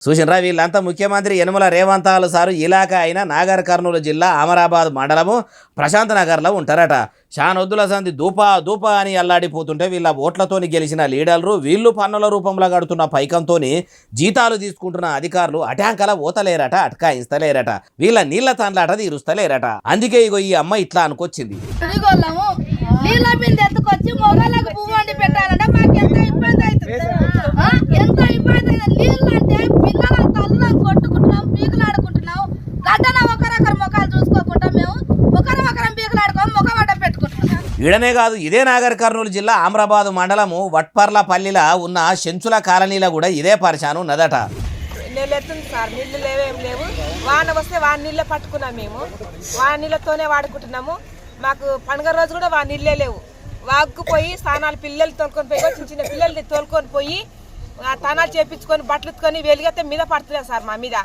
చూసినరా వీళ్ళంతా ముఖ్యమంత్రి యనమల రేవంతాలు సారు ఇలాకా అయిన నాగర్ కర్నూలు జిల్లా అమరాబాద్ మండలము ప్రశాంత్ నగర్లో ఉంటారట. షానొద్దుల సంది దూపా అని అల్లాడిపోతుంటే వీళ్ళ ఓట్లతోని గెలిచిన లీడర్లు వీళ్ళు పన్నుల రూపంలో కడుతున్న పైకంతోని జీతాలు తీసుకుంటున్న అధికారులు అటాంకల ఓతలేరట, అటకాయిస్తలేరట, వీళ్ళ నీళ్ల తాండ్లాట తీరుస్తలేరట. అందుకే ఇగో ఈ అమ్మ ఇట్లా అనుకొచ్చింది. నీళ్ళ బిందె ఎత్తుకొచ్చి మొగలకు పువ్వు వండి పెట్టాలంటే మాకు ఎంత ఇబ్బంది అవుతుంది, ఎంత ఇబ్బంది అవుతుంది. నీళ్ళు అంటే పిల్లల తల్లులను కొట్టుకుంటున్నాం, పీకులాడుకుంటున్నాం. గడ్డన ఒకరొకరు ముఖాలు చూసుకోకుండా మేము ఒకరం పీకులాడుకోం, ముఖం అడ్డ పెట్టుకుంటున్నాం. ఈడనే కాదు, ఇదే నాగర్ కర్నూలు జిల్లా అమరాబాద్ మండలము వట్పర్లపల్లిలో ఉన్న చెంచుల కాలనీలో కూడా ఇదే పరిశాను ఉన్నదట. నీళ్ళు ఎత్తుంది సార్, నీళ్ళు లేవేం లేవు. వాన వస్తే వాన నీళ్ళే పట్టుకున్నాం, మేము వాన నీళ్ళతోనే వాడుకుంటున్నాము. మాకు పండుగ రోజు కూడా వా నీళ్ళే లేవు. వాగుకుపోయి స్నానాలు పిల్లలు తోలుకొని పోయి చిన్న పిల్లల్ని తోలుకొని పోయి స్నానాలు చేపించుకొని బట్టలు ఉత్తుకొని వెలుగైతే మీద పడుతున్నాయి సార్, మా మీద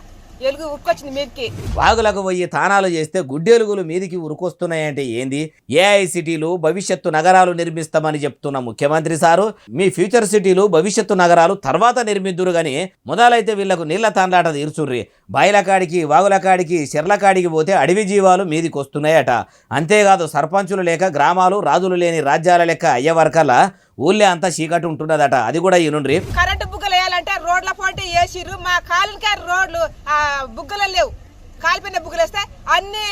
ఎలుగు ఉక్కొచ్చింది మీదకి. వాగులకు పోయి తానాలు చేస్తే గుడ్డెలుగులు మీదికి ఉరుకొస్తున్నాయంటే ఏంది? ఏఐ సిటీలు భవిష్యత్తు నగరాలు నిర్మిస్తామని చెప్తున్న ముఖ్యమంత్రి సారు మీ ఫ్యూచర్ సిటీలు భవిష్యత్తు నగరాలు తర్వాత నిర్మిద్దురు గాని మొదలైతే వీళ్లకు నీళ్ల తాండ్లాట తీర్చుర్రి. బాయిల కాడికి వాగుల కాడికి చెర్ల కాడికి పోతే అడవి జీవాలు మీదికి వస్తున్నాయట. అంతేకాదు సర్పంచులు లేక గ్రామాలు రాజులు లేని రాజ్యాల లెక్క అయ్యే వరకల్లా ఊళ్ళే అంతా చీకటి ఉంటున్నదట. అది కూడా ఈనుండ్రి. కరెంటు బుగ్గలు వేయాలంటే రోడ్ల పోటీ వేసిర్రు, మా కాలుకే రోడ్లు బుగ్గలు లేవు. కాలిపోయిన బుగ్గలు వేస్తే అన్ని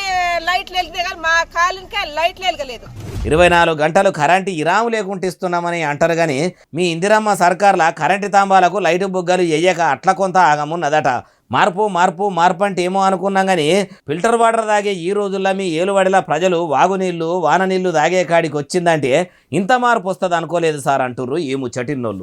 లైట్లు వెళ్తాయి కానీ మా కాలుకే లైట్లు వెలగలేదు. 24 గంటలు కరెంటు ఇరాము లేకుండా ఇస్తున్నామని అంటారు కానీ మీ ఇందిరమ్మ సర్కార్ల కరెంటు తాంబాలకు లైటు బుగ్గలు వేయక అట్లా కొంత ఆగమున్నదట. మార్పు అంటే ఏమో అనుకున్నాం కానీ ఫిల్టర్ వాటర్ తాగే ఈ రోజుల్లో మీ ఏలువడిలా ప్రజలు వాగునీళ్ళు వాన నీళ్లు తాగే కాడికి వచ్చిందంటే ఇంత మార్పు వస్తుంది అనుకోలేదు సార్ అంటుర్రు ఈ ముచ్చటిన్నోళ్ళు.